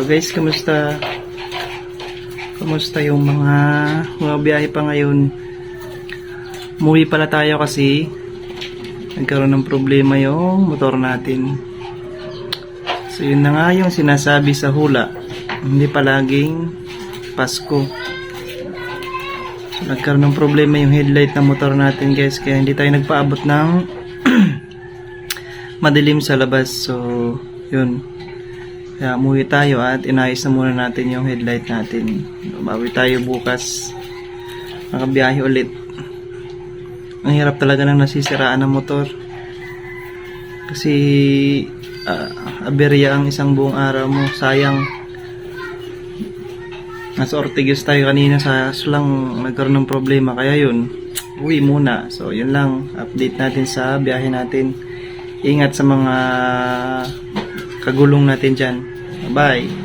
guys, kamusta? Kamusta yung mga biyahe pa ngayon? Umuwi pala tayo kasi nagkaroon ng problema yung motor natin. So yun na nga yung sinasabi sa hula, hindi palaging Pasko. So, nagkaroon ng problema yung headlight ng motor natin guys, kaya hindi tayo nagpaabot ng madilim sa labas. So yun, kaya umuwi tayo at inayos na muna natin yung headlight natin. Bawi tayo bukas, makabiyahe ulit. Ang hirap talaga ng nasisiraan ng motor kasi aberya ang isang buong araw mo, sayang. Nasa Ortigas tayo kanina, sa lang nagkaroon ng problema, kaya yun, uwi muna. So yun lang, update natin sa biyahe natin. Ingat sa mga kagulong natin dyan. Bye!